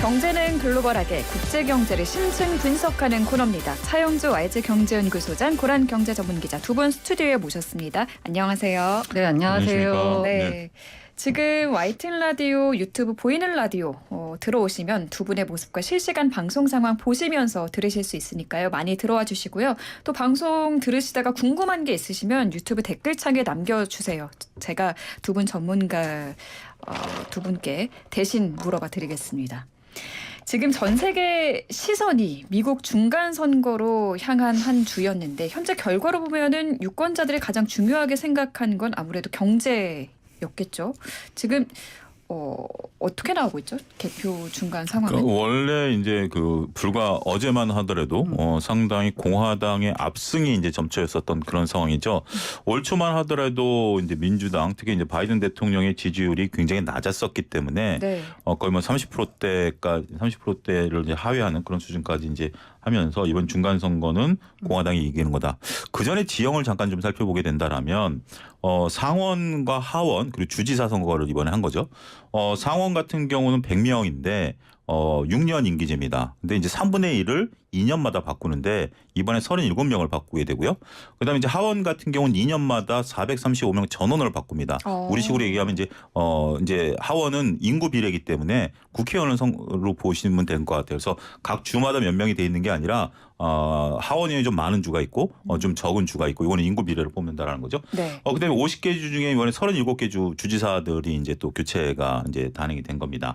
경제는 글로벌하게 국제 경제를 심층 분석하는 코너입니다. 차영주 YG경제연구소장, 고란 경제전문기자 두 분 스튜디오에 모셨습니다. 안녕하세요. 네, 안녕하세요. 안녕하십니까. 네. 네. 지금 YTN 라디오, 유튜브 보이는 라디오 들어오시면 두 분의 모습과 실시간 방송 상황 보시면서 들으실 수 있으니까요. 많이 들어와 주시고요. 또 방송 들으시다가 궁금한 게 있으시면 유튜브 댓글창에 남겨주세요. 제가 두 분 전문가 두 분께 대신 물어봐 드리겠습니다. 지금 전 세계 시선이 미국 중간 선거로 향한 한 주였는데 현재 결과로 보면은 유권자들이 가장 중요하게 생각한 건 아무래도 경제였겠죠. 지금 어떻게 나오고 있죠? 개표 중간 상황은? 원래 이제 불과 어제만 하더라도 상당히 공화당의 압승이 이제 점쳐였었던 그런 상황이죠. 올 초만 하더라도 이제 민주당 특히 이제 바이든 대통령의 지지율이 굉장히 낮았었기 때문에 네. 거의 뭐 30%대를 이제 하회하는 그런 수준까지 이제 하면서 이번 중간 선거는 공화당이 이기는 거다. 그 전에 지형을 잠깐 좀 살펴보게 된다라면 상원과 하원 그리고 주지사 선거를 이번에 한 거죠. 상원 같은 경우는 100명인데 6년 임기제입니다. 근데 이제 3분의 1을 2년마다 바꾸는데 이번에 37명을 바꾸게 되고요. 그다음에 이제 하원 같은 경우는 2년마다 435명 전원을 바꿉니다. 우리식으로 얘기하면 이제 하원은 인구 비례이기 때문에 국회의원으로 보시면 되는 것 같아요. 그래서 각 주마다 몇 명이 돼 있는 게 아니라 하원이 좀 많은 주가 있고 좀 적은 주가 있고 이거는 인구 비례를 뽑는다라는 거죠. 네. 그다음에 50개 주 중에 이번에 37개 주 주지사들이 이제 또 교체가 이제 단행이 된 겁니다.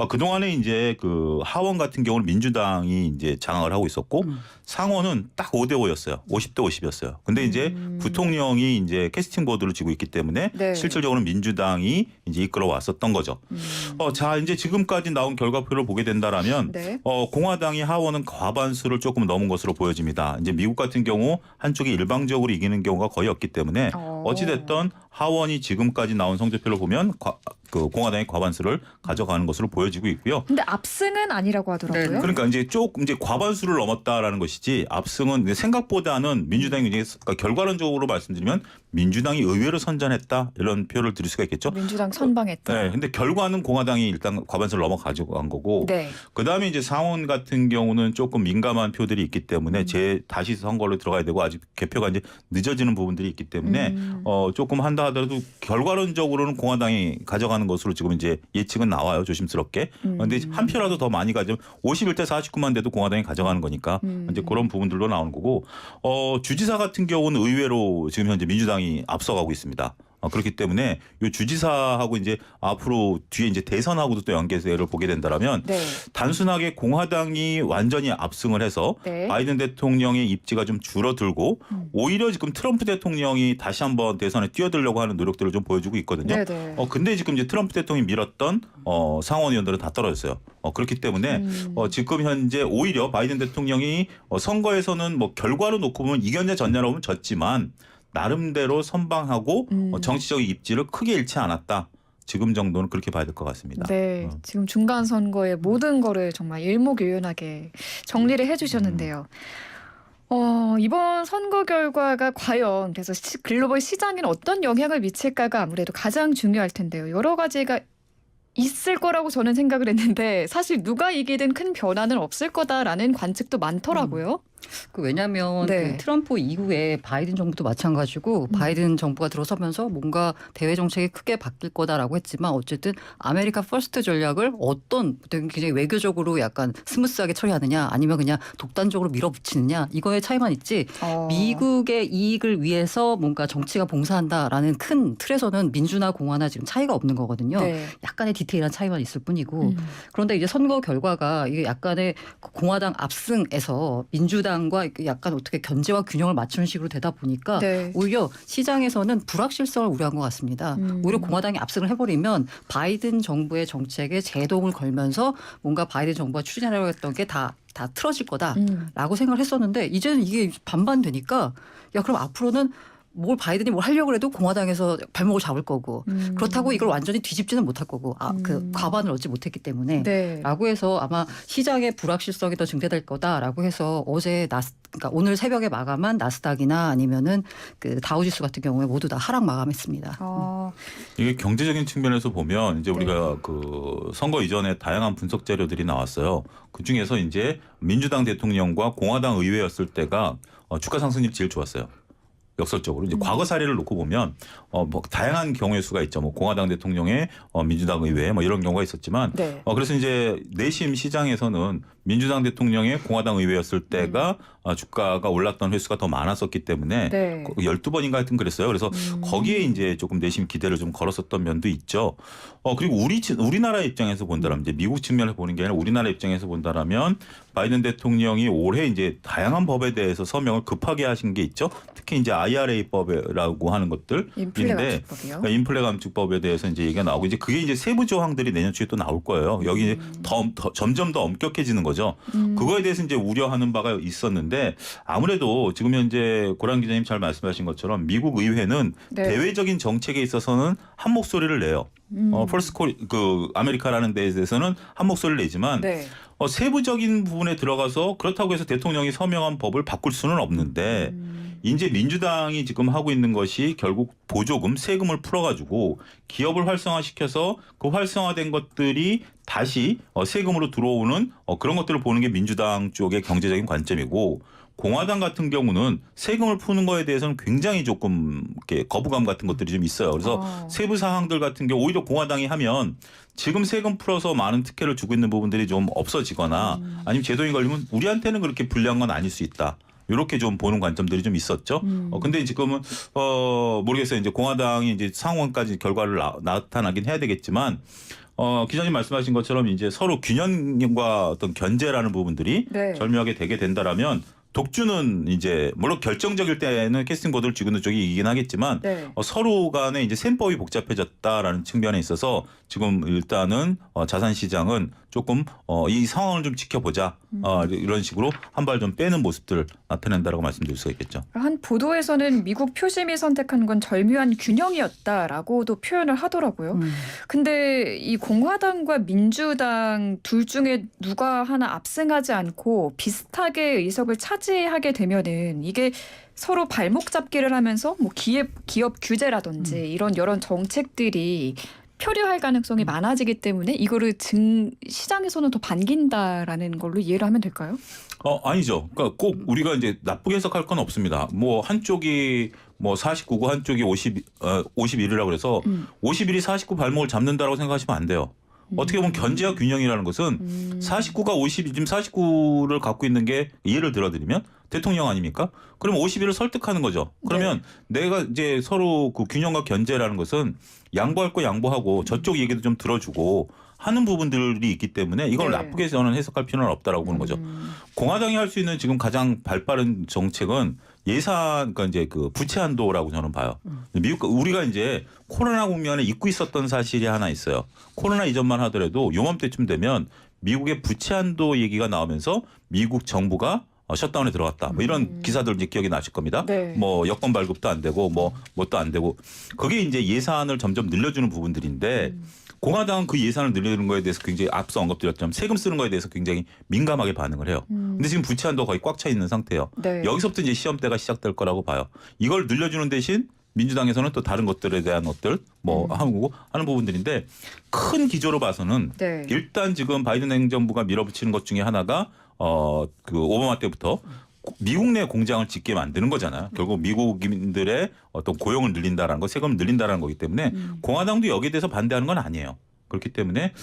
그 동안에 이제 그 하원 같은 경우는 민주당이 이제 장악을 하고 있었고 상원은 딱 5대 5였어요. 50대 50이었어요. 근데 이제 부통령이 이제 캐스팅 보드를 쥐고 있기 때문에 네. 실질적으로 민주당이 이제 이끌어 왔었던 거죠. 자, 이제 지금까지 나온 결과표를 보게 된다라면 네. 공화당이 하원은 과반수를 조금 넘은 것으로 보여집니다. 이제 미국 같은 경우 한쪽이 일방적으로 이기는 경우가 거의 없기 때문에 어찌됐든 하원이 지금까지 나온 성적표를 보면 그 공화당이 과반수를 가져가는 것으로 보여지고 있고요. 근데 압승은 아니라고 하더라고요. 네. 그러니까 이제 조금 이제 과반수를 넘었다라는 것이지 압승은 이제 생각보다는 민주당이 굉장히 그러니까 결과론적으로 말씀드리면 민주당이 의외로 선전했다 이런 표현을 드릴 수가 있겠죠. 민주당 선방했다. 네, 근데 결과는 공화당이 일단 과반수를 넘어 가져간 거고. 네. 그다음에 이제 상원 같은 경우는 조금 민감한 표들이 있기 때문에 다시 선거로 들어가야 되고 아직 개표가 이제 늦어지는 부분들이 있기 때문에 조금 한다 하더라도 결과론적으로는 공화당이 가져가는 것으로 지금 이제 예측은 나와요. 조심스럽게. 그런데 한 표라도 더 많이 가지면 51대 49만 돼도 공화당이 가져가는 거니까 이제 그런 부분들로 나오는 거고 주지사 같은 경우는 의외로 지금 현재 민주당이 앞서가고 있습니다. 그렇기 때문에 이 주지사하고 이제 앞으로 뒤에 이제 대선하고도 또 연계를 보게 된다라면 네. 단순하게 공화당이 완전히 압승을 해서 네. 바이든 대통령의 입지가 좀 줄어들고 오히려 지금 트럼프 대통령이 다시 한번 대선에 뛰어들려고 하는 노력들을 좀 보여주고 있거든요. 네네. 근데 지금 이제 트럼프 대통령이 밀었던 상원 의원들은 다 떨어졌어요. 그렇기 때문에 지금 현재 오히려 바이든 대통령이 선거에서는 뭐 결과로 놓고 보면 이겼냐 졌냐로 보면 졌지만 나름대로 선방하고 정치적인 입지를 크게 잃지 않았다. 지금 정도는 그렇게 봐야 될 것 같습니다. 네, 지금 중간 선거의 모든 거를 정말 일목요연하게 정리를 해주셨는데요. 이번 선거 결과가 과연 그래서 글로벌 시장에는 어떤 영향을 미칠까가 아무래도 가장 중요할 텐데요. 여러 가지가 있을 거라고 저는 생각을 했는데 사실 누가 이기든 큰 변화는 없을 거다라는 관측도 많더라고요. 왜냐하면 네. 그 트럼프 이후에 바이든 정부도 마찬가지고 바이든 정부가 들어서면서 뭔가 대외 정책이 크게 바뀔 거다라고 했지만 어쨌든 아메리카 퍼스트 전략을 어떤 굉장히 외교적으로 약간 스무스하게 처리하느냐 아니면 그냥 독단적으로 밀어붙이느냐 이거의 차이만 있지 미국의 이익을 위해서 뭔가 정치가 봉사한다라는 큰 틀에서는 민주나 공화나 지금 차이가 없는 거거든요. 네. 약간의 디테일한 차이만 있을 뿐이고 그런데 이제 선거 결과가 이게 약간의 공화당 압승에서 민주당과 약간 어떻게 견제와 균형을 맞추는 식으로 되다 보니까 네. 오히려 시장에서는 불확실성을 우려한 것 같습니다. 오히려 공화당이 압승을 해버리면 바이든 정부의 정책에 제동을 걸면서 뭔가 바이든 정부가 추진하려고 했던 게 다 틀어질 거다라고 생각을 했었는데 이제는 이게 반반 되니까 야 그럼 앞으로는 바이든이 뭘 하려고 해도 공화당에서 발목을 잡을 거고 그렇다고 이걸 완전히 뒤집지는 못할 거고 그 과반을 얻지 못했기 때문에 네. 라고 해서 아마 시장의 불확실성이 더 증대될 거다라고 해서 어제 그러니까 오늘 새벽에 마감한 나스닥이나 아니면은 그 다우지수 같은 경우에 모두 다 하락 마감했습니다. 이게 경제적인 측면에서 보면 이제 네. 우리가 그 선거 이전에 다양한 분석 자료들이 나왔어요. 그 중에서 이제 민주당 대통령과 공화당 의회였을 때가 주가 상승률이 제일 좋았어요. 역설적으로 이제 과거 사례를 놓고 보면 뭐 다양한 경우의 수가 있죠. 뭐 공화당 대통령의 민주당 의회 뭐 이런 경우가 있었지만 네. 그래서 이제 내심 시장에서는 민주당 대통령의 공화당 의회였을 때가 주가가 올랐던 횟수가 더 많았었기 때문에 네. 12번인가 하여튼 그랬어요. 그래서 거기에 이제 조금 내심 기대를 좀 걸었었던 면도 있죠. 그리고 우리나라 입장에서 본다면 이제 미국 측면에서 보는 게 아니라 우리나라 입장에서 본다면 바이든 대통령이 올해 이제 다양한 법에 대해서 서명을 급하게 하신 게 있죠. 특히 이제 IRA 법이라고 하는 인플레 것들인데 감축법이요. 인플레 감축법에 대해서 이제 얘기가 나오고 이제 그게 이제 세부 조항들이 내년 초에 또 나올 거예요. 여기 이제 점점 더 엄격해지는 거죠. 그거에 대해서 이제 우려하는 바가 있었는데 아무래도 지금 현재 고란 기자님 잘 말씀하신 것처럼 미국 의회는 네. 대외적인 정책에 있어서는 한 목소리를 내요. 그 아메리카라는 데에 대해서는 한 목소리를 내지만 네. 세부적인 부분에 들어가서 그렇다고 해서 대통령이 서명한 법을 바꿀 수는 없는데 이제 민주당이 지금 하고 있는 것이 결국 보조금, 세금을 풀어가지고 기업을 활성화시켜서 그 활성화된 것들이 다시 세금으로 들어오는 그런 것들을 보는 게 민주당 쪽의 경제적인 관점이고 공화당 같은 경우는 세금을 푸는 거에 대해서는 굉장히 조금 이렇게 거부감 같은 것들이 좀 있어요. 그래서 세부 사항들 같은 경우 오히려 공화당이 하면 지금 세금 풀어서 많은 특혜를 주고 있는 부분들이 좀 없어지거나 아니면 제동이 걸리면 우리한테는 그렇게 불리한 건 아닐 수 있다. 이렇게 좀 보는 관점들이 좀 있었죠. 근데 지금은 모르겠어요. 이제 공화당이 이제 상원까지 결과를 나타나긴 해야 되겠지만 기자님 말씀하신 것처럼 이제 서로 균형과 어떤 견제라는 부분들이 네. 절묘하게 되게 된다라면 독주는 이제 물론 결정적일 때는 캐스팅 보드를 쥐고 있는 쪽이 이기긴 하겠지만 네. 서로 간에 이제 셈법이 복잡해졌다라는 측면에 있어서 지금 일단은 자산 시장은 조금 이 상황을 좀 지켜보자 이런 식으로 한 발 좀 빼는 모습들 나타낸다라고 말씀드릴 수가 있겠죠. 한 보도에서는 미국 표심이 선택한 건 절묘한 균형이었다라고도 표현을 하더라고요. 근데 이 공화당과 민주당 둘 중에 누가 하나 압승하지 않고 비슷하게 의석을 차지하게 되면은 이게 서로 발목 잡기를 하면서 뭐 기업 규제라든지 이런 여러 정책들이 표류할 가능성이 많아지기 때문에 이거를 시장에서는 더 반긴다라는 걸로 이해를 하면 될까요? 아니죠. 그러니까 꼭 우리가 이제 나쁘게 해석할 건 없습니다. 뭐 한쪽이 뭐 49고 한쪽이 51이라고 그래서 51이 49 발목을 잡는다라고 생각하시면 안 돼요. 어떻게 보면 견제와 균형이라는 것은 49가 50, 지금 49를 갖고 있는 게 예를 들어드리면 대통령 아닙니까? 그럼 51을 설득하는 거죠. 그러면 내가 이제 서로 그 균형과 견제라는 것은 양보할 거 양보하고 저쪽 얘기도 좀 들어주고 하는 부분들이 있기 때문에 이걸 네. 나쁘게 저는 해석할 필요는 없다라고 보는 거죠. 공화당이 할 수 있는 지금 가장 발빠른 정책은 예산, 그러니까 이제 그 부채 한도라고 저는 봐요. 우리가 이제 코로나 국면에 잊고 있었던 사실이 하나 있어요. 코로나 이전만 하더라도 요맘때쯤 되면 미국의 부채 한도 얘기가 나오면서 미국 정부가 셧다운에 들어갔다. 뭐 이런 기사들 이제 기억이 나실 겁니다. 네. 뭐 여권 발급도 안 되고 뭣도 안 되고 그게 이제 예산을 점점 늘려주는 부분들인데 공화당은 그 예산을 늘리는 거에 대해서 굉장히 앞서 언급드렸지만 세금 쓰는 거에 대해서 굉장히 민감하게 반응을 해요. 근데 지금 부채 한도 거의 꽉 차 있는 상태예요. 네. 여기서부터 이제 시험대가 시작될 거라고 봐요. 이걸 늘려주는 대신 민주당에서는 또 다른 것들에 대한 것들 하는 부분들인데 큰 기조로 봐서는 네. 일단 지금 바이든 행정부가 밀어붙이는 것 중에 하나가 그 오바마 때부터 미국 내 공장을 짓게 만드는 거잖아요. 결국 미국인들의 어떤 고용을 늘린다라는 거, 세금을 늘린다라는 거기 때문에 공화당도 여기에 대해서 반대하는 건 아니에요. 그렇기 때문에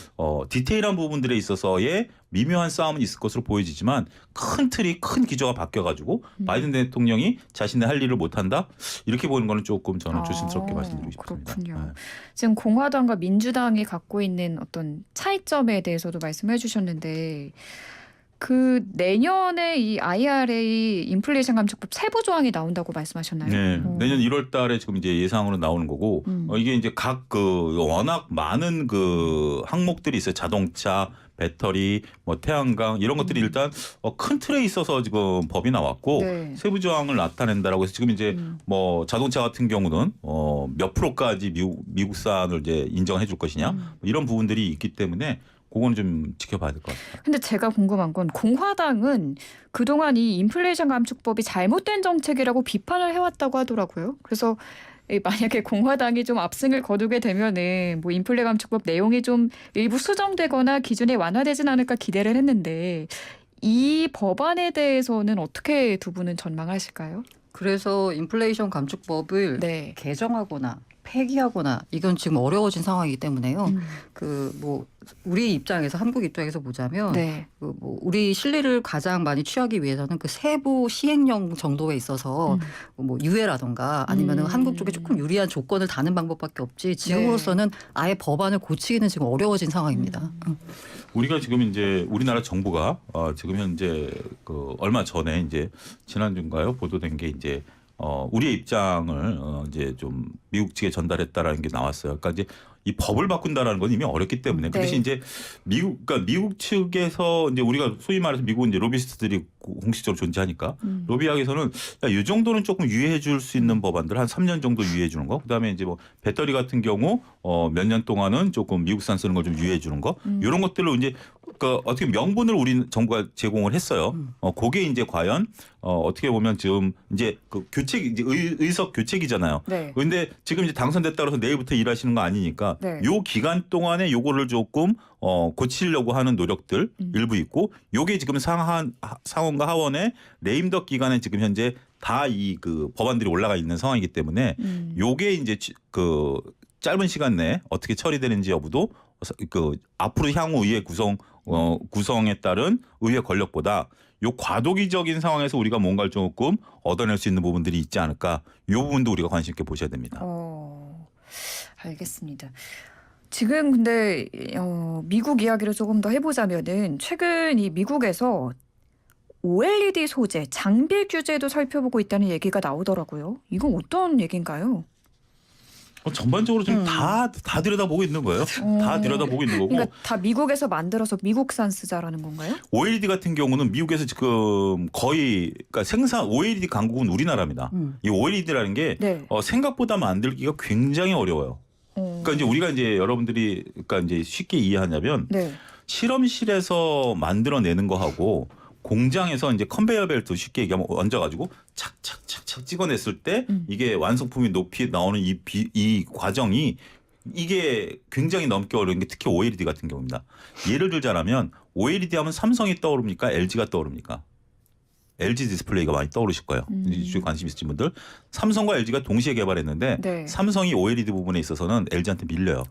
디테일한 부분들에 있어서의 미묘한 싸움은 있을 것으로 보여지지만 큰 틀이 큰 기조가 바뀌어가지고 바이든 대통령이 자신의 할 일을 못한다 이렇게 보는 거는 조금 저는 조심스럽게 말씀드리고 싶습니다. 그렇군요. 네. 지금 공화당과 민주당이 갖고 있는 어떤 차이점에 대해서도 말씀해 주셨는데 그 내년에 이 IRA 인플레이션 감축법 세부 조항이 나온다고 말씀하셨나요? 네, 내년 1월 달에 지금 이제 예상으로 나오는 거고 이게 이제 각 그 워낙 많은 그 항목들이 있어요. 자동차, 배터리, 뭐 태양광 이런 것들이 일단 큰 틀에 있어서 지금 법이 나왔고 네. 세부 조항을 나타낸다라고 해서 지금 이제 뭐 자동차 같은 경우는 몇 프로까지 미국산을 이제 인정해 줄 것이냐 이런 부분들이 있기 때문에 그거는 좀 지켜봐야 될 것 같아요. 근데 제가 궁금한 건 공화당은 그동안 이 인플레이션 감축법이 잘못된 정책이라고 비판을 해왔다고 하더라고요. 그래서 만약에 공화당이 좀 압승을 거두게 되면은 뭐 인플레 감축법 내용이 좀 일부 수정되거나 기준이 완화되진 않을까 기대를 했는데 이 법안에 대해서는 어떻게 두 분은 전망하실까요? 그래서 인플레이션 감축법을 네. 개정하거나 폐기하거나 이건 지금 어려워진 상황이기 때문에요. 그 뭐 우리 입장에서 한국 입장에서 보자면 네. 그 뭐 우리 실리를 가장 많이 취하기 위해서는 그 세부 시행령 정도에 있어서 뭐 유예라던가 아니면은 한국 쪽에 조금 유리한 조건을 다는 방법밖에 없지 지금으로서는 아예 법안을 고치기는 지금 어려워진 상황입니다. 우리가 지금 이제 우리나라 정부가 지금 현재 그 얼마 전에 이제 지난주인가요 보도된 게 이제 우리의 입장을 이제 좀 미국 측에 전달했다라는 게 나왔어요. 그러니까 이제 이 법을 바꾼다라는 건 이미 어렵기 때문에 그 네. 대신 이제 그러니까 미국 측에서 이제 우리가 소위 말해서 미국은 이제 로비스트들이 공식적으로 존재하니까 로비학에서는 야, 이 정도는 조금 유예해 줄 수 있는 법안들 한 3년 정도 유예해 주는 거. 그다음에 이제 뭐 배터리 같은 경우 몇 년 동안은 조금 미국산 쓰는 걸 좀 유예해 주는 거. 이런 것들로 이제 그 어떻게 명분을 우리 정부가 제공을 했어요. 그게 이제 과연 어떻게 보면 지금 이제 그 교책 이제 의석 교책이잖아요. 네. 근데 지금 이제 당선됐다 그래서 내일부터 일하시는 거 아니니까 네. 요 기간 동안에 요거를 조금 고치려고 하는 노력들 일부 있고 요게 지금 상원과 하원의 레임덕 기간에 지금 현재 다 이 그 법안들이 올라가 있는 상황이기 때문에 요게 이제 그 짧은 시간 내에 어떻게 처리되는지 여부도 그 앞으로 향후 의회 구성에 따른 의회 권력보다 요 과도기적인 상황에서 우리가 뭔가를 조금 얻어낼 수 있는 부분들이 있지 않을까. 요 부분도 우리가 관심 있게 보셔야 됩니다. 알겠습니다. 지금 근데 미국 이야기를 조금 더 해보자면은 최근 이 미국에서 OLED 소재 장비 규제도 살펴보고 있다는 얘기가 나오더라고요. 이건 어떤 얘기인가요? 전반적으로 좀 다 들여다보고 있는 거예요. 다 들여다보고 있는 거고. 그러니까 다 미국에서 만들어서 미국산 쓰자라는 건가요? OLED 같은 경우는 미국에서 지금 거의 그러니까 생산 OLED 강국은 우리나라입니다. 이 OLED라는 게 네. 생각보다 만들기가 굉장히 어려워요. 그러니까 이제 우리가 이제 여러분들이 그러니까 이제 쉽게 이해하냐면 네. 실험실에서 만들어내는 거하고 공장에서 이제 컨베이어 벨트 쉽게 얘기하면 얹어가지고 착착착착 찍어냈을 때 이게 완성품이 높이 나오는 이 과정이 이게 굉장히 넘게 어려운 게 특히 OLED 같은 경우입니다. 예를 들자면 OLED 하면 삼성이 떠오릅니까? LG가 떠오릅니까? LG 디스플레이가 많이 떠오르실 거예요. 이쪽에 관심 있으신 분들. 삼성과 LG가 동시에 개발했는데 네. 삼성이 OLED 부분에 있어서는 LG한테 밀려요.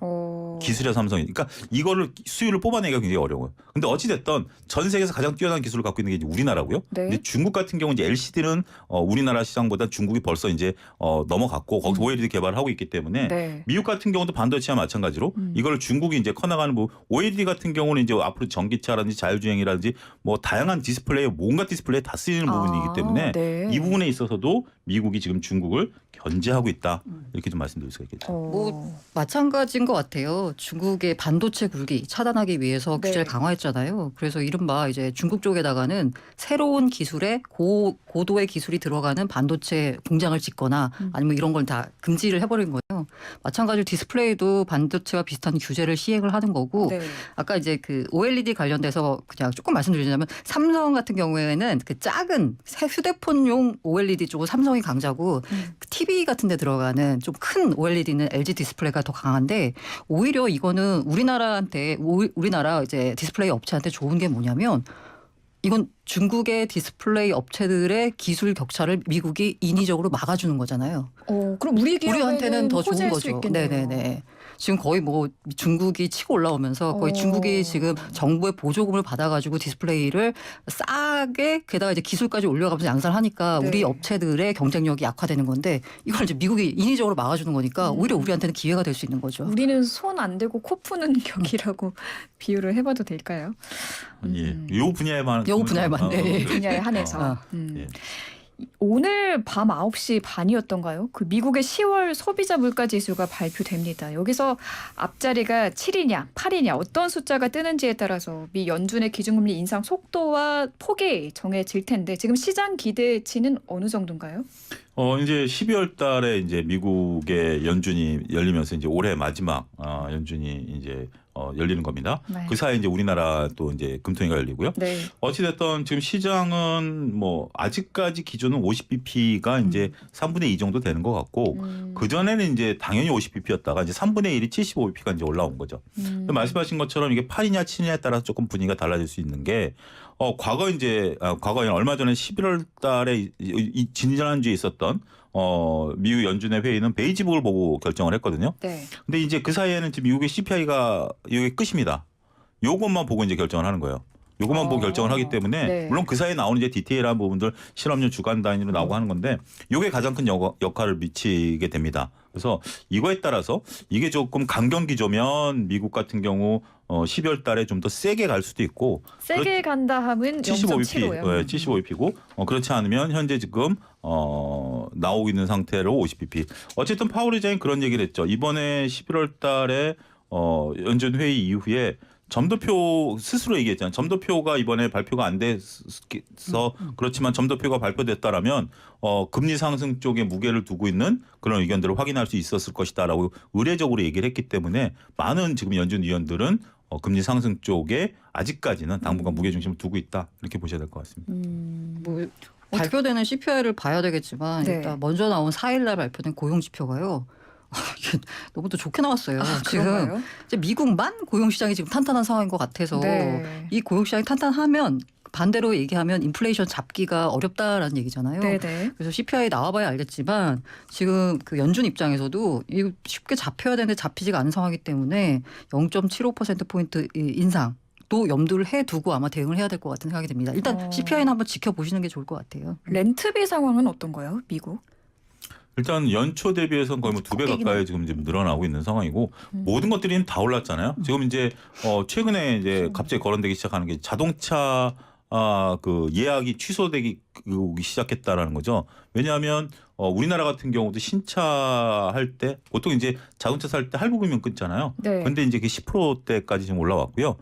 기술이야 삼성이. 그러니까 이거를 수율을 뽑아내기가 굉장히 어려워요. 근데 어찌 됐든 전 세계에서 가장 뛰어난 기술을 갖고 있는 게 이제 우리나라고요. 네. 근데 중국 같은 경우 이제 LCD는 우리나라 시장보다 중국이 벌써 이제 넘어갔고 거기서 OLED 개발을 하고 있기 때문에 네. 미국 같은 경우도 반도체와 마찬가지로 이걸 중국이 이제 커나가는 OLED 같은 경우는 이제 앞으로 전기차라든지 자율주행이라든지 뭐 다양한 디스플레이 온갖 디스플레이에 다 쓰이는 부분이기 때문에 네. 이 부분에 있어서도 미국이 지금 중국을 견제하고 있다. 이렇게 좀 말씀드릴 수가 있겠죠. 뭐 마찬가지인 것 같아요. 중국의 반도체 굴기 차단하기 위해서 네. 규제를 강화했잖아요. 그래서 이른바 이제 중국 쪽에다가는 새로운 기술에 고도의 기술이 들어가는 반도체 공장을 짓거나 아니면 이런 걸 다 금지를 해버린 거예요. 마찬가지로 디스플레이도 반도체와 비슷한 규제를 시행을 하는 거고 네. 아까 이제 그 OLED 관련돼서 그냥 조금 말씀드리자면 삼성 같은 경우에는 그 작은 휴대폰용 OLED 쪽은 삼성이 강자고 그 TV 같은 데 들어가는 좀 큰 OLED는 LG 디스플레이가 더 강한데 오히려 이거는 우리나라 이제 디스플레이 업체한테 좋은 게 뭐냐면 이건 중국의 디스플레이 업체들의 기술 격차를 미국이 인위적으로 막아주는 거잖아요. 그럼 우리한테는 더 좋은 호재일 수 거죠. 있겠네요. 네네네. 지금 거의 뭐 중국이 치고 올라오면서 거의 중국이 지금 정부의 보조금을 받아가지고 디스플레이를 싸게 게다가 이제 기술까지 올려가면서 양산을 하니까 네. 우리 업체들의 경쟁력이 약화되는 건데 이걸 이제 미국이 인위적으로 막아주는 거니까 오히려 우리한테는 기회가 될 수 있는 거죠. 우리는 손 안 대고 코 푸는 격이라고 비유를 해봐도 될까요? 예, 요 분야에만 요 분야에만, 네. 분야에 한해서. 예. 오늘 밤 9시 반이었던가요? 그 미국의 10월 소비자 물가 지수가 발표됩니다. 여기서 앞자리가 7이냐, 8이냐 어떤 숫자가 뜨는지에 따라서 미 연준의 기준금리 인상 속도와 폭이 정해질 텐데 지금 시장 기대치는 어느 정도인가요? 이제 12월 달에 이제 미국의 연준이 열리면서 이제 올해 마지막 연준이 이제 열리는 겁니다. 네. 그 사이에 이제 우리나라 또 이제 금통위가 열리고요. 네. 어찌됐든 지금 시장은 뭐 아직까지 기존은 50bp가 이제 3분의 2 정도 되는 것 같고 그 전에는 이제 당연히 50bp였다가 이제 3분의 1이 75bp가 이제 올라온 거죠. 말씀하신 것처럼 이게 8이냐 7이냐에 따라서 조금 분위기가 달라질 수 있는 게 과거에 얼마 전에 11월달에 지난주에 있었던 미국 연준의 회의는 베이지북을 보고 결정을 했거든요. 네. 근데 이제 그 사이에는 지금 미국의 CPI가 이게 끝입니다. 요것만 보고 이제 결정을 하는 거예요. 요것만 보고 결정을 하기 때문에 네. 물론 그 사이에 나오는 이제 디테일한 부분들 실업률 주간 단위로 나오고 하는 건데 요게 가장 큰 역할을 미치게 됩니다. 그래서 이거에 따라서 이게 조금 강경 기조면 미국 같은 경우 12월 달에 좀 더 세게 갈 수도 있고 세게 간다 함은 0.75요. 75bp, 75bp고 그렇지 않으면 현재 지금 나오고 있는 상태로 50bp. 어쨌든 파월 의장이 그런 얘기를 했죠. 이번에 11월 달에 연준 회의 이후에 점도표 스스로 얘기했잖아요. 점도표가 이번에 발표가 안 돼서 그렇지만 점도표가 발표됐다라면 금리 상승 쪽에 무게를 두고 있는 그런 의견들을 확인할 수 있었을 것이다라고 의례적으로 얘기를 했기 때문에 많은 지금 연준 위원들은 금리 상승 쪽에 아직까지는 당분간 무게 중심을 두고 있다 이렇게 보셔야 될 것 같습니다. 뭐 발표되는 CPI를 봐야 되겠지만 네. 일단 먼저 나온 4일날 발표된 고용 지표가요. 너무 또 좋게 나왔어요. 지금 그런가요? 이제 미국만 고용 시장이 지금 탄탄한 상황인 것 같아서 네. 이 고용 시장이 탄탄하면 반대로 얘기하면 인플레이션 잡기가 어렵다라는 얘기잖아요. 네네. 그래서 CPI 나와봐야 알겠지만 지금 그 연준 입장에서도 이거 쉽게 잡혀야 되는데 잡히지가 않은 상황이기 때문에 0.75%포인트 인상 또 염두를 해두고 아마 대응을 해야 될 것 같은 생각이 듭니다. 일단 CPI는 한번 지켜보시는 게 좋을 것 같아요. 렌트비 상황은 어떤가요? 미국? 일단 연초 대비해서는 거의 뭐 2배 가까이 지금 늘어나고 있는 상황이고 모든 것들이 다 올랐잖아요. 지금 이제 최근에 이제 갑자기 거론되기 시작하는 게 자동차 그 예약이 취소되기 시작했다라는 거죠. 왜냐하면 우리나라 같은 경우도 신차할 때 보통 이제 자동차 살 때 할부금융 끊잖아요. 네. 근데 이제 그 10%대까지 지금 올라왔고요.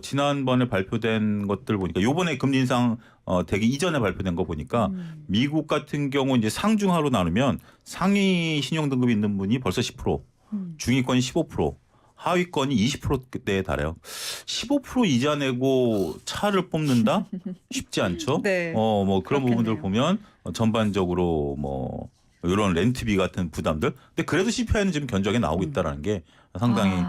지난번에 발표된 것들 보니까 요번에 금리 인상 되기 이전에 발표된 거 보니까 미국 같은 경우 이제 상중하로 나누면 상위 신용 등급이 있는 분이 벌써 10%, 중위권이 15%. 하위권이 20%대에 달해요. 15% 이자 내고 차를 뽑는다? 쉽지 않죠. 네. 뭐 그런 그렇겠네요. 부분들 보면 전반적으로 뭐 이런 렌트비 같은 부담들. 근데 그래도 CPI는 지금 견적에 나오고 있다라는 게 상당히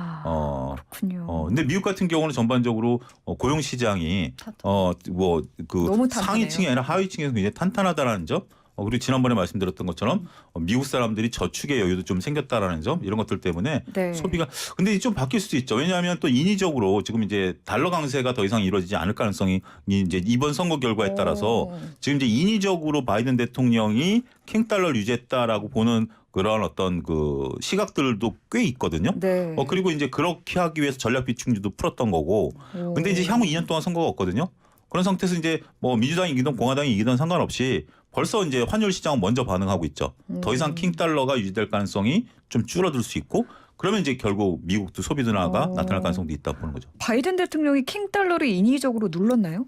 그렇군요. 근데 미국 같은 경우는 전반적으로 고용 시장이 뭐 그 너무 탄탄해요. 상위층이 아니라 하위층에서 굉장히 탄탄하다라는 점. 그리고 지난번에 말씀드렸던 것처럼 미국 사람들이 저축의 여유도 좀 생겼다라는 점 이런 것들 때문에 네. 소비가 근데 좀 바뀔 수도 있죠. 왜냐하면 또 인위적으로 지금 이제 달러 강세가 더 이상 이루어지지 않을 가능성이 이제 이번 선거 결과에 따라서 지금 이제 인위적으로 바이든 대통령이 킹달러를 유지했다라고 보는 그런 어떤 그 시각들도 꽤 있거든요. 네. 그리고 이제 그렇게 하기 위해서 전략 비축류도 풀었던 거고. 근데 이제 향후 2년 동안 선거가 없거든요. 그런 상태에서 이제 뭐 민주당이 이기든 공화당이 이기든 상관없이 벌써 이제 환율 시장은 먼저 반응하고 있죠. 더 이상 킹달러가 유지될 가능성이 좀 줄어들 수 있고 그러면 이제 결국 미국도 소비 둔화가 나타날 가능성도 있다 보는 거죠. 바이든 대통령이 킹달러를 인위적으로 눌렀나요?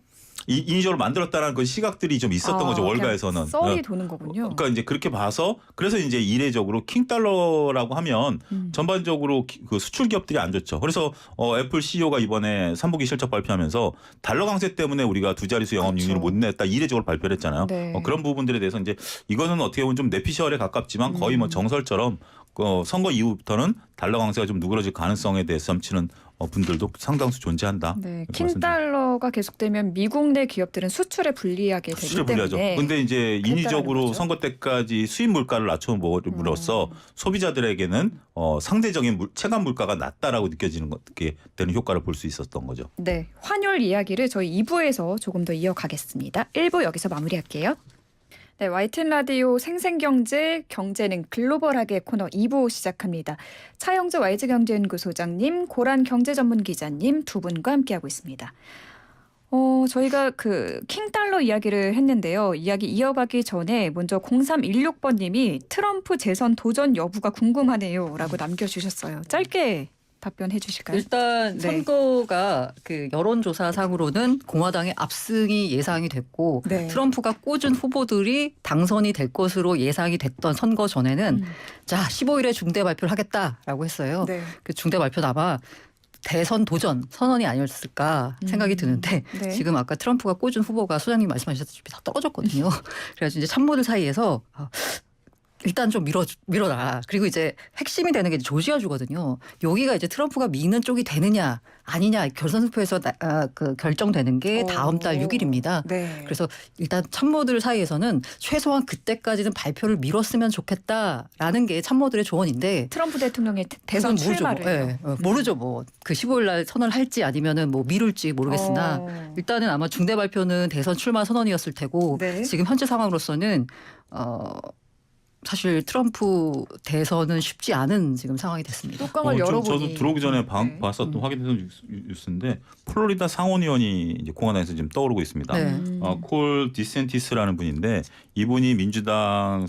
인위적으로 만들었다는 그 시각들이 좀 있었던 거죠. 그냥 월가에서는. 썰이 도는 거군요. 그러니까 이제 그렇게 봐서 그래서 이제 이례적으로 킹달러라고 하면 전반적으로 그 수출 기업들이 안 좋죠. 그래서 애플 CEO가 이번에 3분기 실적 발표하면서 달러 강세 때문에 우리가 두 자릿수 영업이익률을 못 냈다 이례적으로 발표를 했잖아요. 네. 그런 부분들에 대해서 이제 이거는 어떻게 보면 좀 내피셜에 가깝지만 거의 뭐 정설처럼 선거 이후부터는 달러 강세가 좀 누그러질 가능성에 대해서 점치는 분들도 상당수 존재한다. 네, 이렇게 킹달러가 계속되면 미국 내 기업들은 수출에 불리하게 되기 수출에 때문에. 불리하죠. 근데 이제 그랬다는 인위적으로 거죠. 선거 때까지 수입 물가를 낮춰봄으로써 소비자들에게는 상대적인 체감 물가가 낮다라고 느껴지는 게 되는 효과를 볼 수 있었던 거죠. 네, 환율 이야기를 저희 2부에서 조금 더 이어가겠습니다. 1부 여기서 마무리할게요. 네, YTN 라디오 생생경제 경제는 글로벌하게 코너 2부 시작합니다. 차영주 YG경제연구소장님, 고란 경제전문기자님 두 분과 함께하고 있습니다. 저희가 그 킹달러 이야기를 했는데요. 이야기 이어가기 전에 먼저 0316번님이 트럼프 재선 도전 여부가 궁금하네요라고 남겨주셨어요. 짧게 답변해 주실까요? 일단 네. 선거가 그 여론조사상으로는 공화당의 압승이 예상이 됐고 네. 트럼프가 꽂은 후보들이 당선이 될 것으로 예상이 됐던 선거 전에는 자 15일에 중대 발표를 하겠다라고 했어요. 네. 그 중대 발표는 아마 대선 도전 선언이 아니었을까 생각이 드는데 네. 지금 아까 트럼프가 꽂은 후보가 소장님 말씀하셨다시피 다 떨어졌거든요. 그래서 이제 참모들 사이에서 일단 좀 밀어라. 그리고 이제 핵심이 되는 게 이제 조지아주거든요. 여기가 이제 트럼프가 미는 쪽이 되느냐 아니냐 결선 투표에서 그 결정되는 게 다음 달 6일입니다. 네. 그래서 일단 참모들 사이에서는 최소한 그때까지는 발표를 미뤘으면 좋겠다라는 게 참모들의 조언인데 트럼프 대통령의 대선 그건 모르죠. 출마를 네, 모르죠. 뭐 그 15일 날 선언을 할지 아니면은 뭐 미룰지 모르겠으나 일단은 아마 중대 발표는 대선 출마 선언이었을 테고 네. 지금 현재 상황으로서는 사실 트럼프 대선은 쉽지 않은 지금 상황이 됐습니다. 뚜껑을 열어보니 저도 들어오기 전에 네. 봤었던 확인했던 뉴스인데 플로리다 상원의원이 이제 공화당에서 지금 떠오르고 있습니다. 네. 콜 디센티스라는 분인데 이분이 민주당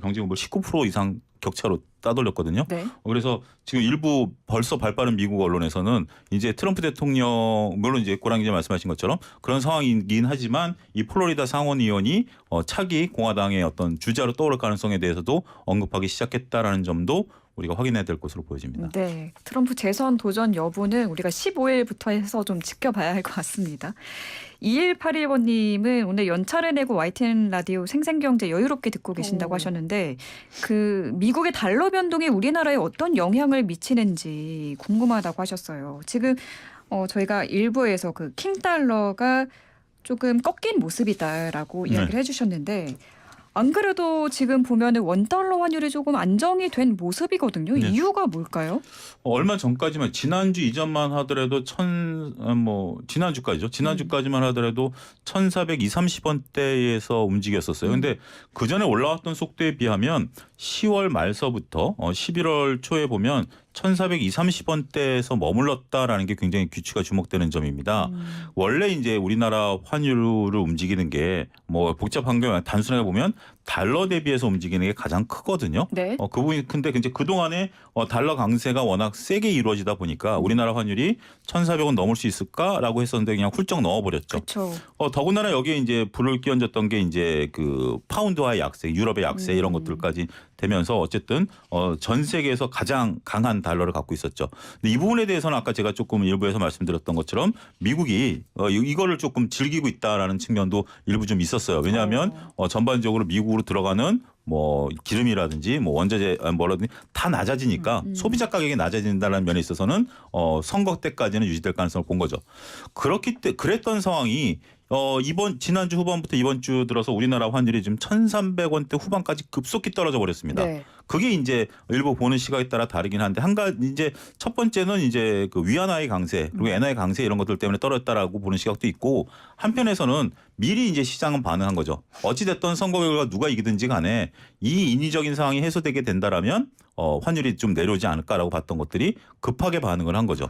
경제후보를 19% 이상 격차로 따돌렸거든요. 네. 그래서 지금 일부 벌써 발빠른 미국 언론에서는 이제 트럼프 대통령 물론 이제 고랑 기자 말씀하신 것처럼 그런 상황이긴 하지만 이 플로리다 상원의원이 차기 공화당의 어떤 주자로 떠오를 가능성에 대해서도 언급하기 시작했다라는 점도 우리가 확인해야 될 것으로 보여집니다. 네, 트럼프 재선 도전 여부는 우리가 15일부터 해서 좀 지켜봐야 할 것 같습니다. 2181번님은 오늘 연차를 내고 YTN 라디오 생생경제 여유롭게 듣고 계신다고 하셨는데 그 미국의 달러 변동이 우리나라에 어떤 영향을 미치는지 궁금하다고 하셨어요. 지금 저희가 일부에서 그 킹달러가 조금 꺾인 모습이다라고 이야기를 해주셨는데 안 그래도 지금 보면은 원달러 환율이 조금 안정이 된 모습이거든요. 네. 이유가 뭘까요? 얼마 전까지만 지난주 이전만 하더라도 지난주까지만 하더라도 1,420~130원대에서 움직였었어요. 근데 그 전에 올라왔던 속도에 비하면 10월 말서부터 11월 초에 보면 1,420~130원대에서 머물렀다라는 게 굉장히 규칙과 주목되는 점입니다. 원래 이제 우리나라 환율을 움직이는 게 뭐 복잡한 게 단순하게 보면 달러 대비해서 움직이는 게 가장 크거든요. 네. 그 부분이 근데 이제 그동안에 달러 강세가 워낙 세게 이루어지다 보니까 우리나라 환율이 1,400원 넘을 수 있을까라고 했었는데 그냥 훌쩍 넘어버렸죠. 그렇죠. 더군다나 여기에 이제 불을 끼얹었던 게 이제 그 파운드와의 약세, 유럽의 약세 이런 것들까지 되면서 어쨌든 전 세계에서 가장 강한 달러를 갖고 있었죠. 근데 이 부분에 대해서는 아까 제가 조금 일부에서 말씀드렸던 것처럼 미국이 이거를 조금 즐기고 있다라는 측면도 일부 좀 있었어요. 왜냐하면 전반적으로 미국으로 들어가는 뭐 기름이라든지 뭐 원자재 뭐라든지 다 낮아지니까 소비자 가격이 낮아진다는 면에 있어서는 선거 때까지는 유지될 가능성을 본 거죠. 그랬던 상황이 지난주 후반부터 이번 주 들어서 우리나라 환율이 지금 1,300원대 후반까지 급속히 떨어져 버렸습니다. 네. 그게 이제 일부 보는 시각에 따라 다르긴 한데 한 가지 이제 첫 번째는 이제 그 위안화의 강세 그리고 엔화의 강세 이런 것들 때문에 떨어졌다라고 보는 시각도 있고 한편에서는 미리 이제 시장은 반응한 거죠. 어찌 됐든 선거 결과 누가 이기든지 간에 이 인위적인 상황이 해소되게 된다라면 환율이 좀 내려오지 않을까라고 봤던 것들이 급하게 반응을 한 거죠.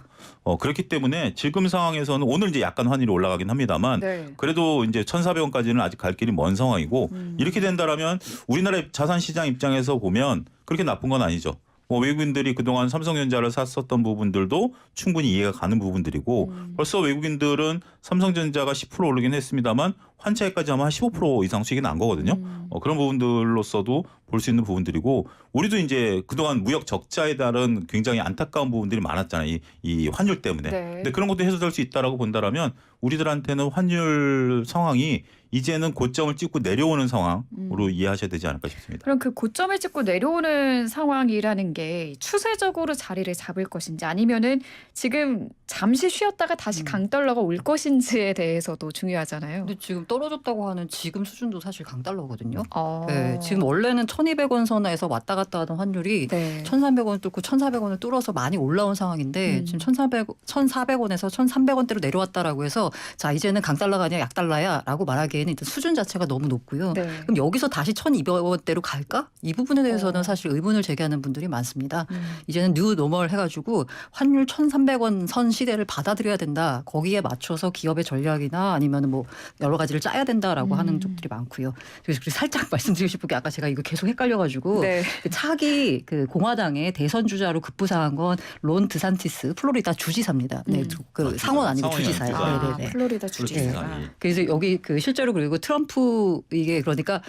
그렇기 때문에 지금 상황에서는 오늘 이제 약간 환율이 올라가긴 합니다만 네. 그래도 이제 1,400원까지는 아직 갈 길이 먼 상황이고 이렇게 된다라면 우리나라의 자산 시장 입장에서 보면 그렇게 나쁜 건 아니죠. 외국인들이 그동안 삼성전자를 샀었던 부분들도 충분히 이해가 가는 부분들이고 벌써 외국인들은 삼성전자가 10% 오르긴 했습니다만 환차익까지 하면 한 15% 이상 수익이 난 거거든요. 그런 부분들로서도 볼 수 있는 부분들이고 우리도 이제 그동안 무역 적자에 따른 굉장히 안타까운 부분들이 많았잖아요. 이 환율 때문에. 네. 근데 그런 것도 해소될 수 있다라고 본다라면 우리들한테는 환율 상황이 이제는 고점을 찍고 내려오는 상황으로 이해하셔야 되지 않을까 싶습니다. 그럼 그 고점을 찍고 내려오는 상황이라는 게 추세적으로 자리를 잡을 것인지 아니면은 지금 잠시 쉬었다가 다시 강달러가 올 것인지에 대해서도 중요하잖아요. 근데 지금 떨어졌다고 하는 지금 수준도 사실 강달러거든요. 어. 네, 지금 원래는 1,200원 선에서 왔다 갔다 하던 환율이 네. 1,300원 뚫고 1,400원을 뚫어서 많이 올라온 상황인데 지금 1,400원에서 1,300원대로 내려왔다라고 해서 자 이제는 강달러가 아니라 약달러야라고 말하기에는 일단 수준 자체가 너무 높고요. 네. 그럼 여기서 다시 1,200원대로 갈까? 이 부분에 대해서는 사실 의문을 제기하는 분들이 많습니다. 이제는 뉴 노멀 해가지고 환율 1,300원 선 시대를 받아들여야 된다. 거기에 맞춰서 기업의 전략이나 아니면 뭐 여러 가지를 짜야 된다라고 하는 쪽들이 많고요. 그래서 살짝 말씀드리고 싶은 게 아까 제가 이거 계속 헷갈려가지고 네. 그 차기 그 공화당의 대선 주자로 급부상한 건 론 드산티스 플로리다 주지사입니다. 네, 그 상원 아니고 상원이 주지사예요. 아니고 네네네. 플로리다 주지사가. 그렇지. 그래서 여기 그 실제로 그리고 트럼프 이게 그러니까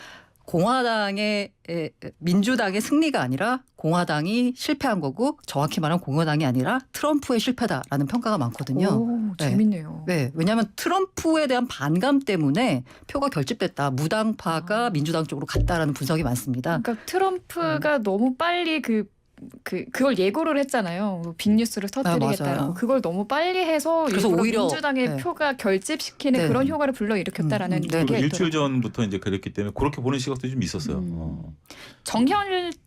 공화당의 민주당의 승리가 아니라 공화당이 실패한 거고 정확히 말하면 공화당이 아니라 트럼프의 실패다라는 평가가 많거든요. 오, 재밌네요. 네, 왜냐하면 트럼프에 대한 반감 때문에 표가 결집됐다. 무당파가 민주당 쪽으로 갔다라는 분석이 많습니다. 그러니까 트럼프가 너무 빨리 그걸 예고를 했잖아요. 빅뉴스를 터뜨리겠다라고. 맞아요. 그걸 너무 빨리 해서 그래서 일부러 오히려, 민주당의 네. 표가 결집시키는 네. 그런 효과를 불러일으켰다라는 네, 얘기가 일주일 있더라고요. 전부터 이제 그랬기 때문에 그렇게 보는 시각도 좀 있었어요.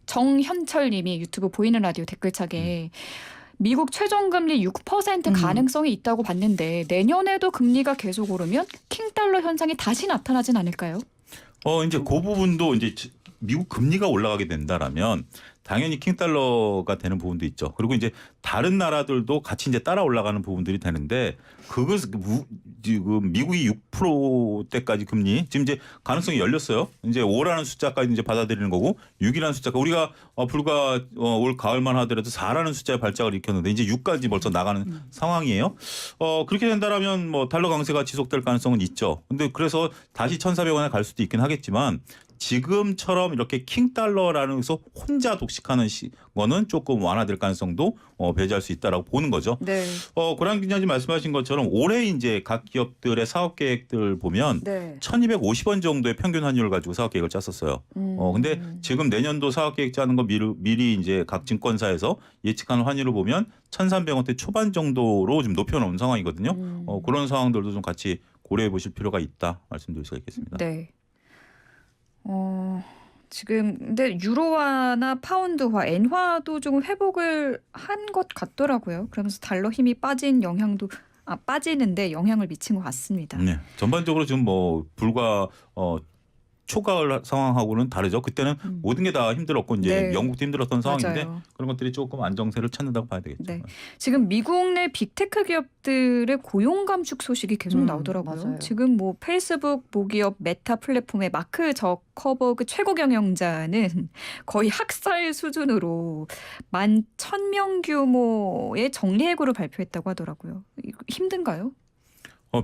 정현철님이 유튜브 보이는 라디오 댓글창에 미국 최종금리 6% 가능성이 있다고 봤는데 내년에도 금리가 계속 오르면 킹달러 현상이 다시 나타나진 않을까요? 이제 그 부분도 이제 미국 금리가 올라가게 된다라면 당연히 킹달러가 되는 부분도 있죠. 그리고 이제 다른 나라들도 같이 이제 따라 올라가는 부분들이 되는데 그것을 지금 미국이 6%대까지 금리 지금 이제 가능성이 열렸어요. 이제 5라는 숫자까지 이제 받아들이는 거고 6이라는 숫자가 우리가 불과 올 가을만 하더라도 4라는 숫자의 발작을 일으켰는데 이제 6까지 벌써 나가는 상황이에요. 그렇게 된다라면 뭐 달러 강세가 지속될 가능성은 있죠. 근데 그래서 다시 1,400원에 갈 수도 있긴 하겠지만 지금처럼 이렇게 킹달러라는 것에서 혼자 독식하는 거는 조금 완화될 가능성도 배제할 수 있다라고 보는 거죠. 네. 고란 기자님 말씀하신 것처럼 올해 이제 각 기업들의 사업 계획들 보면 네. 1,250원 정도의 평균 환율을 가지고 사업 계획을 짰었어요. 근데 지금 내년도 사업 계획 짜는 거 미리 이제 각 증권사에서 예측하는 환율을 보면 1,300원대 초반 정도로 좀 높여놓은 상황이거든요. 그런 상황들도 좀 같이 고려해 보실 필요가 있다 말씀드릴 수가 있겠습니다. 네. 지금 근데 유로화나 파운드화, 엔화도 조금 회복을 한 것 같더라고요. 그러면서 달러 힘이 빠지는데 영향을 미친 것 같습니다. 네. 전반적으로 지금 뭐 불과 초가을 상황하고는 다르죠. 그때는 모든 게 다 힘들었고 이제 네. 영국도 힘들었던 상황인데 맞아요. 그런 것들이 조금 안정세를 찾는다고 봐야 되겠죠. 네. 지금 미국 내 빅테크 기업들의 고용 감축 소식이 계속 나오더라고요. 맞아요. 지금 뭐 페이스북 모기업 메타 플랫폼의 마크 저커버그 최고 경영자는 거의 학살 수준으로 11,000명 규모의 정리해고를 발표했다고 하더라고요. 이거 힘든가요?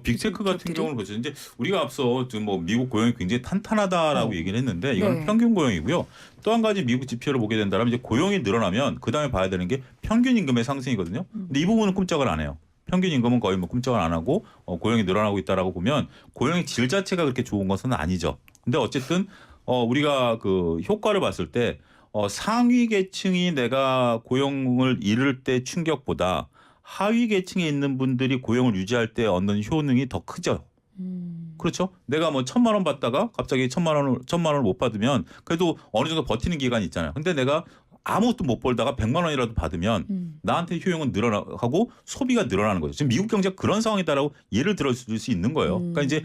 빅테크 같은 기업들이? 경우는 그렇죠. 이제 우리가 앞서 지금 뭐 미국 고용이 굉장히 탄탄하다라고 얘기를 했는데 이거는 네. 평균 고용이고요. 또 한 가지 미국 지표를 보게 된다면 이제 고용이 늘어나면 그 다음에 봐야 되는 게 평균 임금의 상승이거든요. 근데 이 부분은 꿈쩍을 안 해요. 평균 임금은 거의 뭐 꿈쩍을 안 하고 고용이 늘어나고 있다라고 보면 고용의 질 자체가 그렇게 좋은 것은 아니죠. 근데 어쨌든 우리가 그 효과를 봤을 때 상위 계층이 내가 고용을 잃을 때 충격보다 하위 계층에 있는 분들이 고용을 유지할 때 얻는 효능이 더 크죠. 그렇죠. 내가 뭐 1,000만 원 받다가 갑자기 1,000만 원을 못 받으면 그래도 어느 정도 버티는 기간이 있잖아요. 근데 내가 아무것도 못 벌다가 100만 원이라도 받으면 나한테 효용은 늘어나고 소비가 늘어나는 거죠. 지금 미국 경제가 그런 상황이다라고 예를 들어줄 수 있는 거예요. 그러니까 이제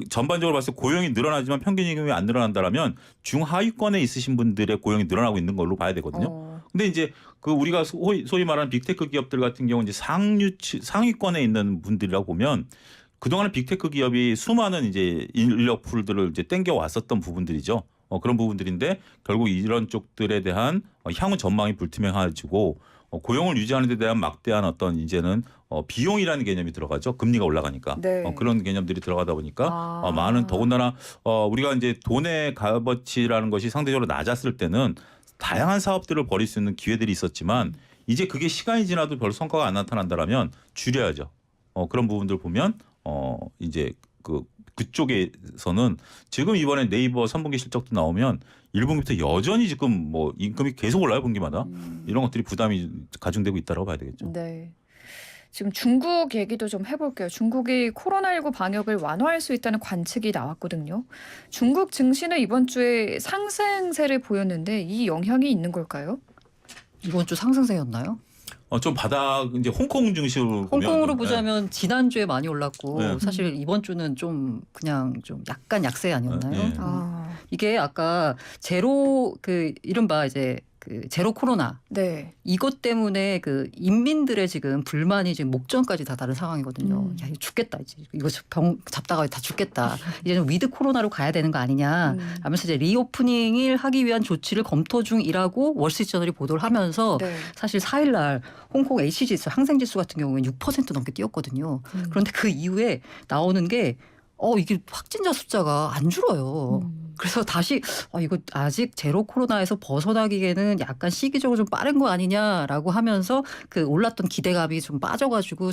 전반적으로 봤을 때 고용이 늘어나지만 평균 임금이 안 늘어난다라면 중하위권에 있으신 분들의 고용이 늘어나고 있는 걸로 봐야 되거든요. 근데 이제 그 우리가 소위 말하는 빅테크 기업들 같은 경우 이제 상위권에 있는 분들이라고 보면 그동안에 빅테크 기업이 수많은 이제 인력 풀들을 이제 땡겨 왔었던 부분들이죠. 그런 부분들인데 결국 이런 쪽들에 대한 향후 전망이 불투명해지고 고용을 유지하는 데 대한 막대한 어떤 이제는 비용이라는 개념이 들어가죠. 금리가 올라가니까. 네. 그런 개념들이 들어가다 보니까 많은 더군다나 우리가 이제 돈의 값어치라는 것이 상대적으로 낮았을 때는 다양한 사업들을 벌일 수 있는 기회들이 있었지만 이제 그게 시간이 지나도 별 성과가 안 나타난다라면 줄여야죠. 그런 부분들 보면 이제 그쪽에서는 지금 이번에 네이버 3분기 실적도 나오면 1분기부터 여전히 지금 뭐 임금이 계속 올라요 분기마다 이런 것들이 부담이 가중되고 있다고 봐야 되겠죠. 네. 지금 중국 얘기도 좀 해볼게요. 중국이 코로나19 방역을 완화할 수 있다는 관측이 나왔거든요. 중국 증시는 이번 주에 상승세를 보였는데 이 영향이 있는 걸까요? 이번 주 상승세였나요? 좀 바닥 이제 홍콩 증시로 홍콩으로 보면, 보자면 지난주에 많이 올랐고 네. 사실 이번 주는 좀 그냥 좀 약간 약세 아니었나요? 네. 이게 아까 제로 그 이른바 이제 그 제로 코로나 네. 이것 때문에 그 인민들의 지금 불만이 지금 목전까지 다 다른 상황이거든요. 야, 이거 죽겠다. 이거 병 잡다가 다 죽겠다. 이제는 위드 코로나로 가야 되는 거 아니냐 하면서 이제 리오프닝을 하기 위한 조치를 검토 중이라고 월스트리트저널이 보도를 하면서 네. 사실 4일 날 홍콩 H지수 항생지수 같은 경우는 6% 넘게 뛰었거든요. 그런데 그 이후에 나오는 게 이게 확진자 숫자가 안 줄어요. 그래서 다시 이거 아직 제로 코로나에서 벗어나기에는 약간 시기적으로 좀 빠른 거 아니냐라고 하면서 그 올랐던 기대감이 좀 빠져가지고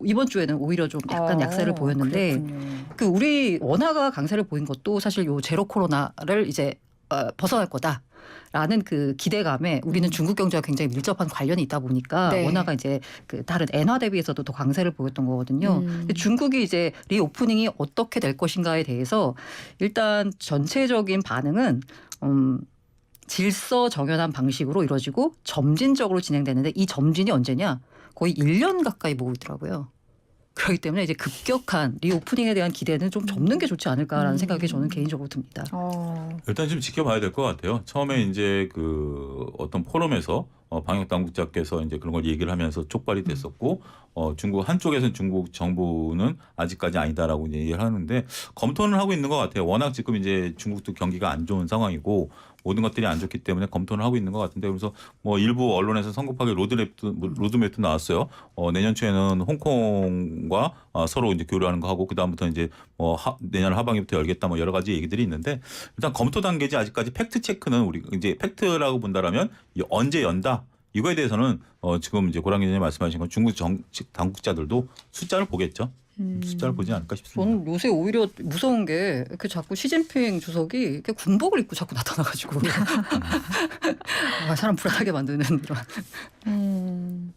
이번 주에는 오히려 좀 약간 약세를 보였는데 그랬군요. 그 우리 원화가 강세를 보인 것도 사실 요 제로 코로나를 이제 벗어날 거다. 라는 그 기대감에 우리는 중국 경제와 굉장히 밀접한 관련이 있다 보니까 네. 원화가 이제 그 다른 엔화 대비해서도 더 강세를 보였던 거거든요. 근데 중국이 이제 리오프닝이 어떻게 될 것인가에 대해서 일단 전체적인 반응은 질서 정연한 방식으로 이루어지고 점진적으로 진행되는데 이 점진이 언제냐? 거의 1년 가까이 보고 있더라고요. 그렇기 때문에 이제 급격한 리오프닝에 대한 기대는 좀 접는 게 좋지 않을까라는 생각이 저는 개인적으로 듭니다. 일단 좀 지켜봐야 될 것 같아요. 처음에 이제 그 어떤 포럼에서 방역 당국자께서 이제 그런 걸 얘기를 하면서 촉발이 됐었고 중국 한쪽에서는 중국 정부는 아직까지 아니다라고 이제 얘기를 하는데 검토는 하고 있는 것 같아요. 워낙 지금 이제 중국도 경기가 안 좋은 상황이고 모든 것들이 안 좋기 때문에 검토는 하고 있는 것 같은데 그래서 뭐 일부 언론에서 성급하게 로드맵도 나왔어요. 내년 초에는 홍콩과 서로 이제 교류하는 거 하고 그 다음부터 이제 내년 하반기부터 열겠다 뭐 여러 가지 얘기들이 있는데 일단 검토 단계지 아직까지 팩트 체크는 우리 이제 팩트라고 본다라면 언제 연다. 이거에 대해서는 지금 이제 고랑 기자님 말씀하신 건 중국 정식 당국자들도 숫자를 보겠죠. 숫자를 보지 않을까 싶습니다. 저는 요새 오히려 무서운 게 이렇게 자꾸 시진핑 주석이 이렇게 군복을 입고 자꾸 나타나가지고 사람 불안하게 만드는 이런.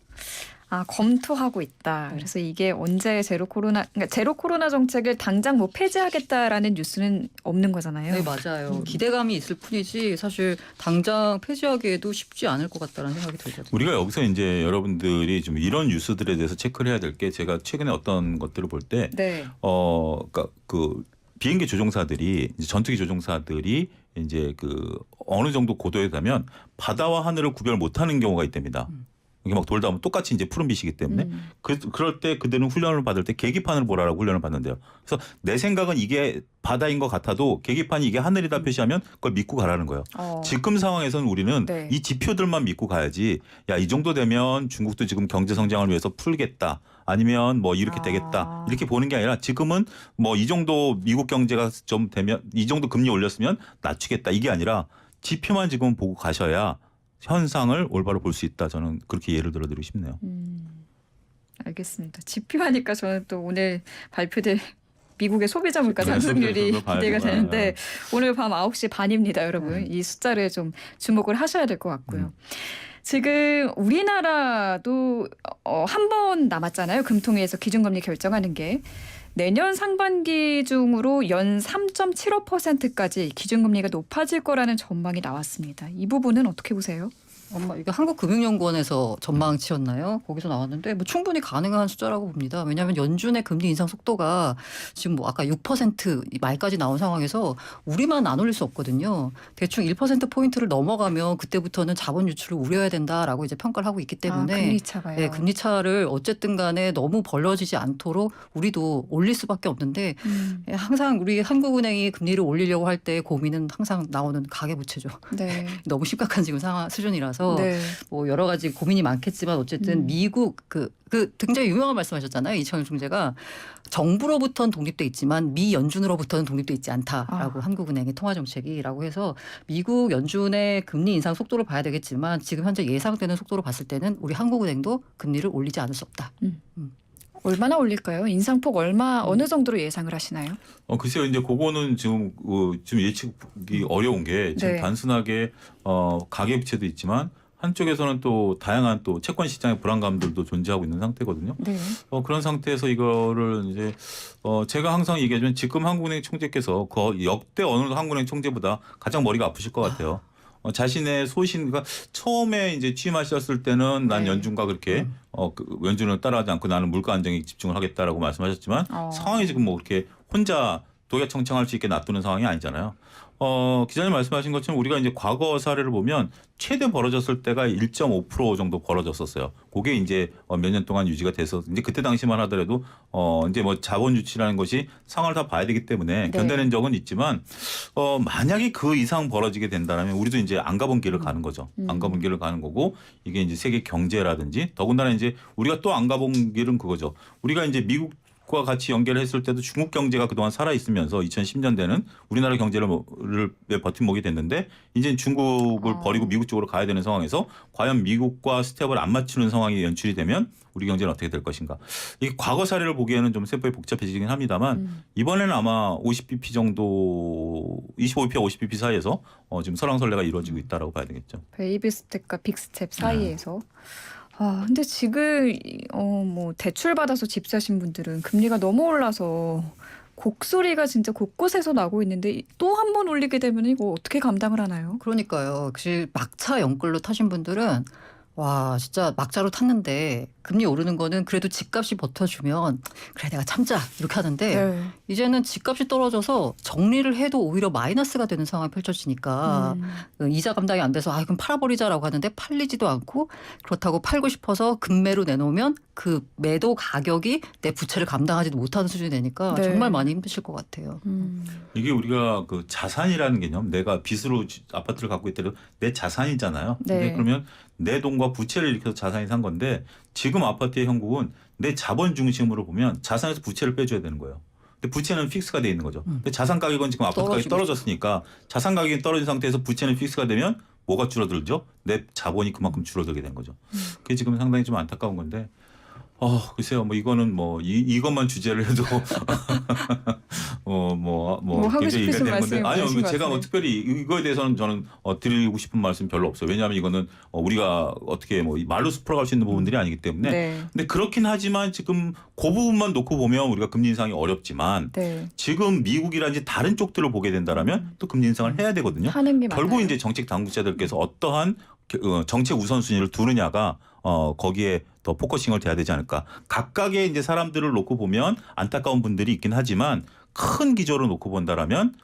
검토하고 있다. 그래서 이게 언제 그러니까 제로 코로나 정책을 당장 뭐 폐지하겠다라는 뉴스는 없는 거잖아요. 네, 맞아요. 기대감이 있을 뿐이지 사실 당장 폐지하기에도 쉽지 않을 것 같다는 생각이 들거든요. 우리가 여기서 이제 여러분들이 좀 이런 뉴스들에 대해서 체크를 해야 될 게 제가 최근에 어떤 것들을 볼 때 네. 그러니까 그 비행기 조종사들이 이제 전투기 조종사들이 이제 그 어느 정도 고도에 가면 바다와 하늘을 구별 못하는 경우가 있답니다. 이게 막 돌다 보면 똑같이 이제 푸른빛이기 때문에 그럴 때 그들은 훈련을 받을 때 계기판을 보라라고 훈련을 받는데요. 그래서 내 생각은 이게 바다인 것 같아도 계기판이 이게 하늘이다 표시하면 그걸 믿고 가라는 거예요. 지금 상황에서는 우리는 네. 이 지표들만 믿고 가야지. 야, 이 정도 되면 중국도 지금 경제 성장을 위해서 풀겠다. 아니면 뭐 이렇게 되겠다. 이렇게 보는 게 아니라 지금은 뭐 이 정도 미국 경제가 좀 되면 이 정도 금리 올렸으면 낮추겠다. 이게 아니라 지표만 지금 보고 가셔야 현상을 올바로 볼 수 있다. 저는 그렇게 예를 들어드리고 싶네요. 알겠습니다. 지표하니까 저는 또 오늘 발표될 미국의 소비자 물가 네, 상승률이 소비자 물가 기대가 봐야 되는데 오늘 밤 9시 반입니다, 여러분. 이 숫자를 좀 주목을 하셔야 될 것 같고요. 지금 우리나라도 한 번 남았잖아요. 금통위에서 기준금리 결정하는 게. 내년 상반기 중으로 연 3.75%까지 기준금리가 높아질 거라는 전망이 나왔습니다. 이 부분은 어떻게 보세요? 이게 한국금융연구원에서 전망치였나요? 거기서 나왔는데 뭐 충분히 가능한 숫자라고 봅니다. 왜냐하면 연준의 금리 인상 속도가 지금 뭐 아까 6% 말까지 나온 상황에서 우리만 안 올릴 수 없거든요. 대충 1%포인트를 넘어가면 그때부터는 자본 유출을 우려해야 된다라고 이제 평가를 하고 있기 때문에 금리 차가요. 네, 금리 차를 어쨌든 간에 너무 벌어지지 않도록 우리도 올릴 수밖에 없는데 항상 우리 한국은행이 금리를 올리려고 할 때 고민은 항상 나오는 가계부채죠. 네. 너무 심각한 지금 상황 수준이라서 네. 뭐 여러 가지 고민이 많겠지만 어쨌든 미국 그 굉장히 유명한 말씀하셨잖아요. 이창용 총재가 정부로부터는 독립돼 있지만 미 연준으로부터는 독립돼 있지 않다라고 한국은행의 통화 정책이라고 해서 미국 연준의 금리 인상 속도를 봐야 되겠지만 지금 현재 예상되는 속도로 봤을 때는 우리 한국은행도 금리를 올리지 않을 수 없다. 얼마나 올릴까요? 인상폭 어느 정도로 예상을 하시나요? 글쎄요, 이제 그거는 지금 예측이 어려운 게 지금 네. 단순하게 가계부채도 있지만 한쪽에서는 또 다양한 또 채권 시장의 불안감들도 존재하고 있는 상태거든요. 네. 그런 상태에서 이거를 이제 제가 항상 얘기하지만 지금 한국은행 총재께서 역대 어느 한국은행 총재보다 가장 머리가 아프실 것 같아요. 자신의 소신과 처음에 이제 취임하셨을 때는 난 네. 연준과 그렇게 연준을 따라하지 않고 나는 물가 안정에 집중을 하겠다라고 말씀하셨지만 상황이 지금 뭐 그렇게 혼자 독야청청할 수 있게 놔두는 상황이 아니잖아요. 기자님 말씀하신 것처럼 우리가 이제 과거 사례를 보면 최대 벌어졌을 때가 1.5% 정도 벌어졌었어요. 그게 이제 몇 년 동안 유지가 돼서 이제 그때 당시만 하더라도 이제 뭐 자본 유치라는 것이 상황을 다 봐야 되기 때문에 네. 견뎌낸 적은 있지만 만약에 그 이상 벌어지게 된다면 우리도 이제 안 가본 길을 가는 거죠. 안 가본 길을 가는 거고 이게 이제 세계 경제라든지 더군다나 이제 우리가 또 안 가본 길은 그거죠. 우리가 이제 미국 중국과 같이 연결했을 때도 중국 경제가 그동안 살아 있으면서 2010년대는 우리나라 경제를 버팀목이 됐는데 이제 중국을 버리고 미국 쪽으로 가야 되는 상황에서 과연 미국과 스텝을 안 맞추는 상황이 연출이 되면 우리 경제는 어떻게 될 것인가. 이 과거 사례를 보기에는 좀 세법이 복잡해지긴 합니다만 이번에는 아마 50bp 정도 25bp와 50bp 사이에서 지금 설왕설래가 이루어지고 있다라고 봐야 되겠죠. 베이비 스텝과 빅 스텝 사이에서. 아, 근데 지금 뭐 대출 받아서 집 사신 분들은 금리가 너무 올라서 곡소리가 진짜 곳곳에서 나고 있는데 또 한 번 올리게 되면 이거 어떻게 감당을 하나요? 그러니까요. 혹시 막차 연끌로 타신 분들은 와 진짜 막차로 탔는데 금리 오르는 거는 그래도 집값이 버텨주면 그래 내가 참자 이렇게 하는데 네. 이제는 집값이 떨어져서 정리를 해도 오히려 마이너스가 되는 상황이 펼쳐지니까 이자 감당이 안 돼서 그럼 팔아버리자라고 하는데 팔리지도 않고 그렇다고 팔고 싶어서 급매로 내놓으면 그 매도 가격이 내 부채를 감당하지도 못하는 수준이 되니까 네. 정말 많이 힘드실 것 같아요. 이게 우리가 그 자산이라는 개념, 내가 빚으로 아파트를 갖고 있더라도 내 자산이잖아요. 네. 근데 그러면 내 돈과 부채를 일으켜서 자산이 산 건데 지금 아파트의 형국은 내 자본 중심으로 보면 자산에서 부채를 빼줘야 되는 거예요. 근데 부채는 픽스가 돼 있는 거죠. 근데 자산 가격은 지금 아파트 가격이 떨어졌으니까 자산 가격이 떨어진 상태에서 부채는 픽스가 되면 뭐가 줄어들죠? 내 자본이 그만큼 줄어들게 된 거죠. 그게 지금 상당히 좀 안타까운 건데. 글쎄요, 뭐 이거는 뭐 이것만 주제를 해도 하고 굉장히 싶으신 얘기가 되는 건데 말씀이 아니요, 많으신 것 제가 같은데. 특별히 이거에 대해서는 저는 드리고 싶은 말씀 별로 없어요. 왜냐하면 이거는 우리가 어떻게 뭐 말로 풀어갈 수 있는 부분들이 아니기 때문에. 네. 근데 그렇긴 하지만 지금 그 부분만 놓고 보면 우리가 금리 인상이 어렵지만 네. 지금 미국이라든지 다른 쪽들을 보게 된다라면 또 금리 인상을 해야 되거든요. 하는 게 결국 맞아요. 이제 정책 당국자들께서 어떠한 정책 우선순위를 두느냐가 거기에 더 포커싱을 돼야 되지 않을까. 각각의 이제 사람들을 놓고 보면 안타까운 분들이 있긴 하지만 큰 기조로 놓고 본다라면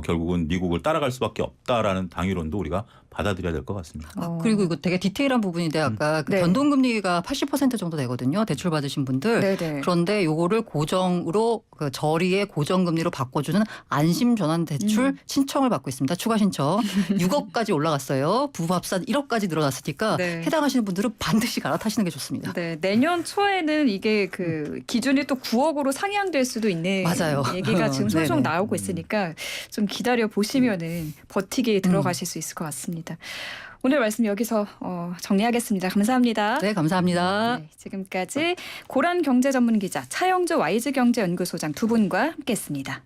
결국은 미국을 따라갈 수밖에 없다라는 당위론도 우리가 받아들여야 될 것 같습니다. 그리고 이거 되게 디테일한 부분인데 아까 그 네. 변동금리가 80% 정도 되거든요. 대출 받으신 분들. 네네. 그런데 요거를 고정으로 그 저리의 고정금리로 바꿔주는 안심전환 대출 신청을 받고 있습니다. 추가 신청 6억까지 올라갔어요. 부합산 1억까지 늘어났으니까 네. 해당하시는 분들은 반드시 갈아타시는 게 좋습니다. 네, 내년 초에는 이게 그 기준이 또 9억으로 상향될 수도 있는 맞아요. 얘기가 지금 솔솔 네네. 나오고 있으니까 좀 기다려 보시면은 버티게 들어가실 수 있을 것 같습니다. 오늘 말씀 여기서 정리하겠습니다. 감사합니다. 네, 감사합니다. 네, 지금까지 고란 경제 전문 기자 차영주 와이즈 경제연구소장 두 분과 함께했습니다.